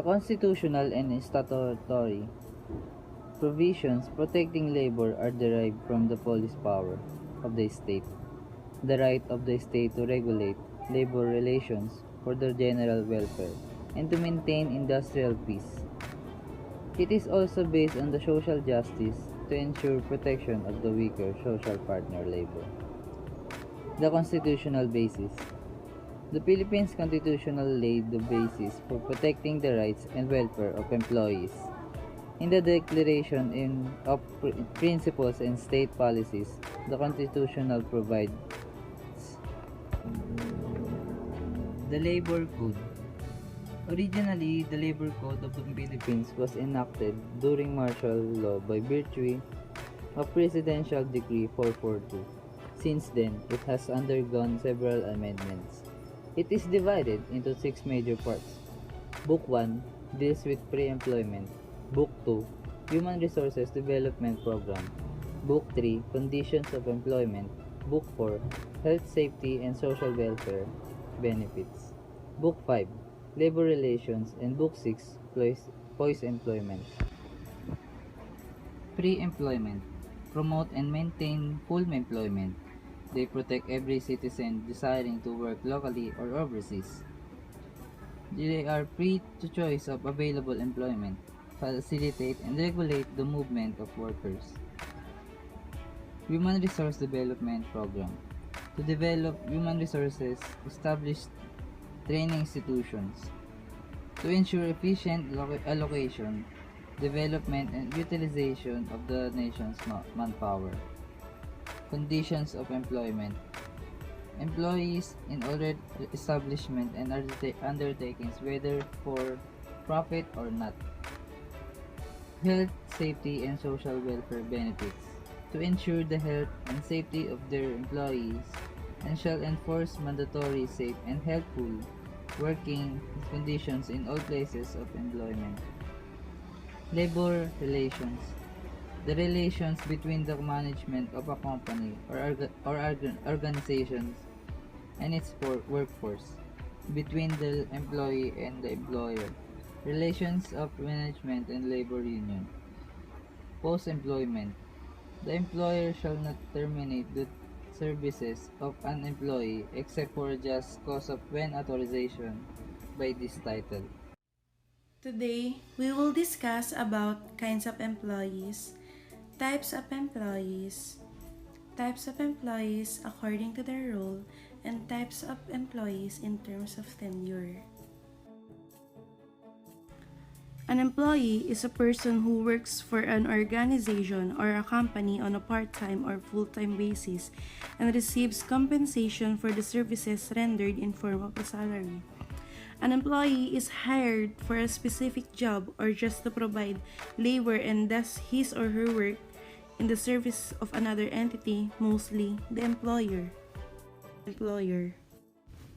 constitutional and statutory provisions protecting labor are derived from the police power of the state, the right of the state to regulate labor relations for the general welfare, and to maintain industrial peace. It is also based on the social justice to ensure protection of the weaker social partner labor. The constitutional basis. The Philippines Constitution laid the basis for protecting the rights and welfare of employees. In the Declaration of Principles and State Policies, the Constitution provides the Labor Code. Originally, the Labor Code of the Philippines was enacted during martial law by virtue of Presidential Decree 442. Since then, it has undergone several amendments. It is divided into 6 major parts. Book 1 deals with pre-employment. Book 2, Human Resources Development Program. Book 3, Conditions of Employment. Book 4, Health, Safety, and Social Welfare Benefits. Book 5, Labor Relations. And Book 6, Post-Employment. Pre-employment. Promote and maintain full employment. They protect every citizen desiring to work locally or overseas. They are free to choice of available employment, facilitate and regulate the movement of workers. Human Resource Development Program. To develop human resources, establish training institutions. To ensure efficient allocation, development and utilization of the nation's manpower. Conditions of employment. Employees in other establishment and undertakings, whether for profit or not. Health, safety, and social welfare benefits. To ensure the health and safety of their employees, and shall enforce mandatory, safe, and healthful working conditions in all places of employment. Labor relations. The relations between the management of a company or organizations and its workforce, between the employee and the employer, relations of management and labor union. Post-employment. The employer shall not terminate the services of an employee except for a just cause of when authorization by this title. Today, we will discuss about kinds of employees, types of employees according to their role, and types of employees in terms of tenure. An employee is a person who works for an organization or a company on a part-time or full-time basis and receives compensation for the services rendered in form of a salary. An employee is hired for a specific job or just to provide labor and does his or her work in the service of another entity, mostly the employer.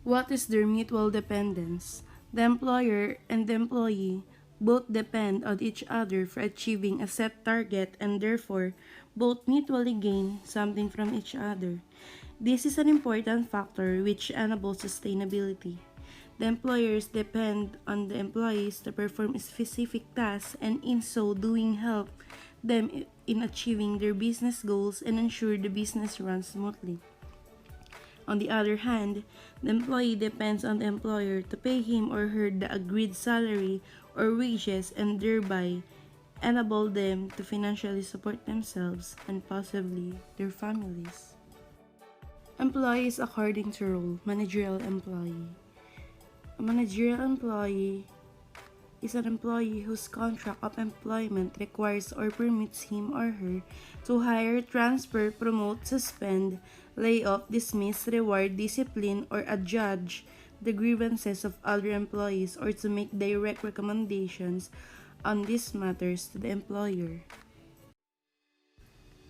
What is their mutual dependence? The employer and the employee both depend on each other for achieving a set target and therefore both mutually gain something from each other. This is an important factor which enables sustainability. The employers depend on the employees to perform specific tasks and in so doing help them in achieving their business goals and ensure the business runs smoothly. On the other hand, the employee depends on the employer to pay him or her the agreed salary or wages and thereby enable them to financially support themselves and possibly their families. Employees according to role. Managerial employee. A managerial employee is an employee whose contract of employment requires or permits him or her to hire, transfer, promote, suspend, lay off, dismiss, reward, discipline, or adjudge the grievances of other employees or to make direct recommendations on these matters to the employer.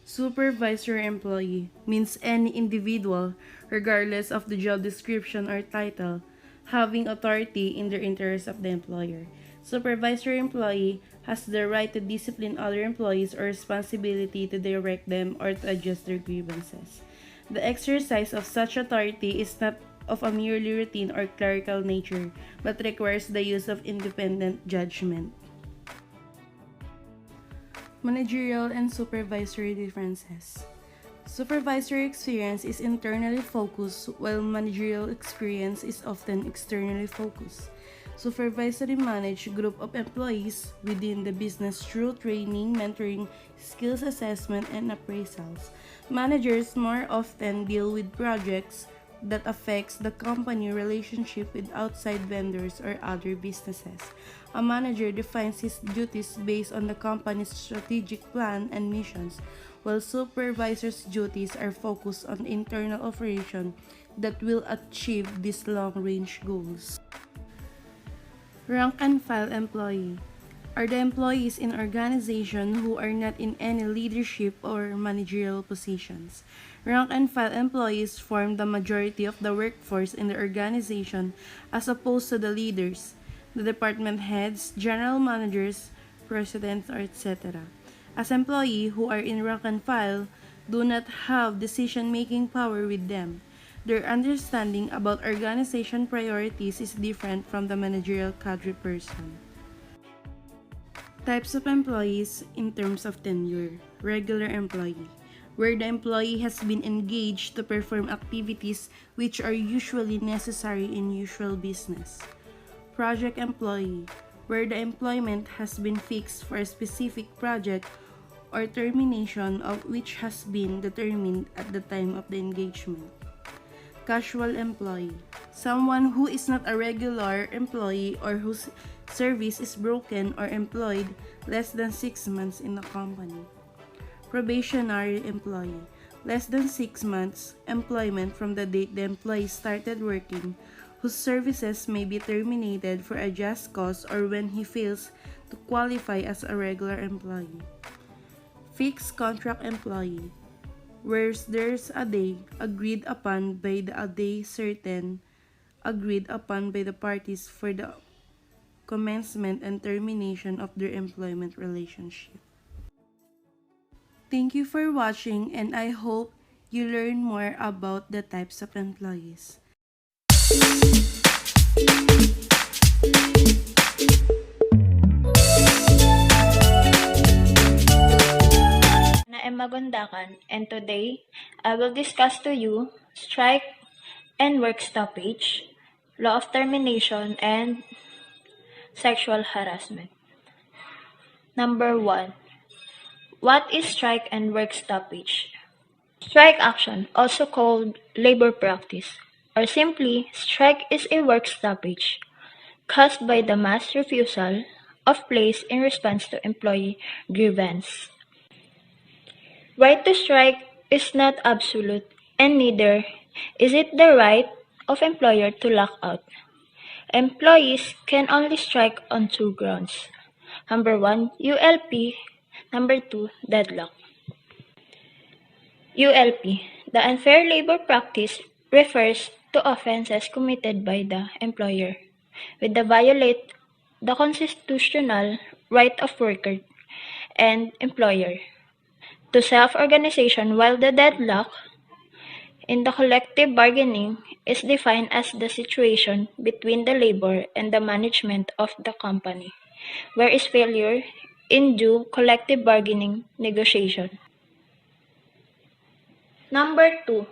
Supervisory employee means any individual, regardless of the job description or title, having authority in the interest of the employer. Supervisory employee has the right to discipline other employees or responsibility to direct them or to adjust their grievances. The exercise of such authority is not of a merely routine or clerical nature, but requires the use of independent judgment. Managerial and supervisory differences. Supervisory experience is internally focused, while managerial experience is often externally focused. Supervisory manage group of employees within the business through training, mentoring, skills assessment, and appraisals. Managers more often deal with projects that affects the company relationship with outside vendors or other businesses. A manager defines his duties based on the company's strategic plan and missions, while supervisors' duties are focused on internal operation that will achieve these long-range goals. Rank and file employee are the employees in organization who are not in any leadership or managerial positions. Rank and file employees form the majority of the workforce in the organization as opposed to the leaders, the department heads, general managers, presidents, or etc. As employees who are in rank and file do not have decision-making power with them. Their understanding about organization priorities is different from the managerial cadre person. Types of employees in terms of tenure. Regular employee, where the employee has been engaged to perform activities which are usually necessary in usual business. Project employee, where the employment has been fixed for a specific project or termination of which has been determined at the time of the engagement. Casual employee, someone who is not a regular employee or whose service is broken or employed less than 6 months in the company. Probationary employee, less than 6 months employment from the date the employee started working, whose services may be terminated for a just cause or when he fails to qualify as a regular employee. Fixed contract employee, where there's a day agreed upon by the a day certain agreed upon by the parties for the commencement and termination of their employment relationship. Thank you for watching, and I hope you learn more about the types of employees. I am Magondacan, and today I will discuss to you strike and work stoppage, law of termination, and sexual harassment. Number 1. What is strike and work stoppage? Strike action, also called labor practice, or simply strike, is a work stoppage caused by the mass refusal of place in response to employee grievance. Right to strike is not absolute, and neither is it the right of employer to lock out. Employees can only strike on 2 grounds. Number 1, ULP. Number 2, deadlock. ULP, the unfair labor practice, refers to offenses committed by the employer with the violate the constitutional right of worker and employer to self-organization, while the deadlock in the collective bargaining is defined as the situation between the labor and the management of the company, where is failure in due collective bargaining negotiation. Number 2.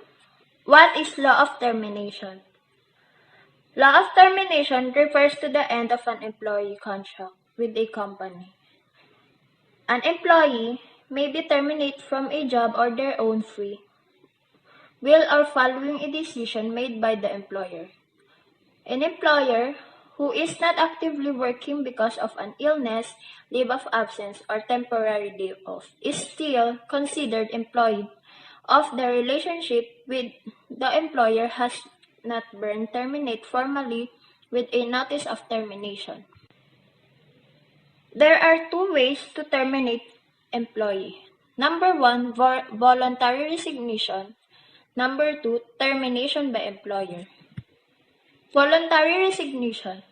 What is law of termination? Law of termination refers to the end of an employee contract with a company. An employee may be terminated from a job or their own free will or following a decision made by the employer. An employer who is not actively working because of an illness, leave of absence, or temporary day off is still considered employed of the relationship with the employer has not been terminated formally with a notice of termination. There are 2 ways to terminate employee. Number 1, voluntary resignation. Number 2, termination by employer. Voluntary resignation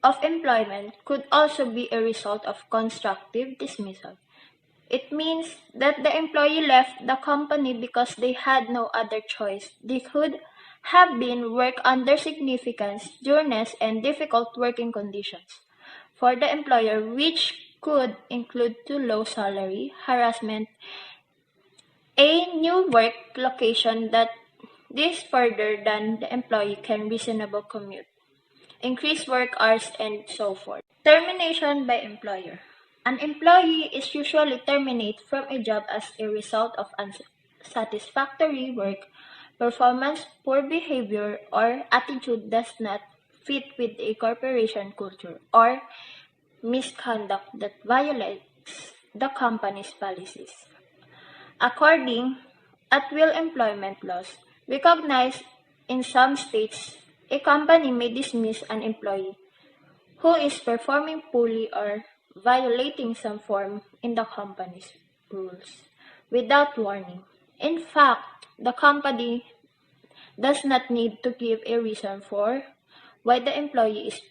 of employment could also be a result of constructive dismissal. It means that the employee left the company because they had no other choice. They could have been work under significant duress and difficult working conditions for the employer, which could include too low salary, harassment, a new work location that is further than the employee can reasonable commute, increased work hours, and so forth. Termination by employer. An employee is usually terminated from a job as a result of unsatisfactory work performance, poor behavior, or attitude does not fit with a corporation culture, or misconduct that violates the company's policies. According at-will employment laws, recognized in some states, a company may dismiss an employee who is performing poorly or violating some form in the company's rules without warning. In fact, the company does not need to give a reason for why the employee is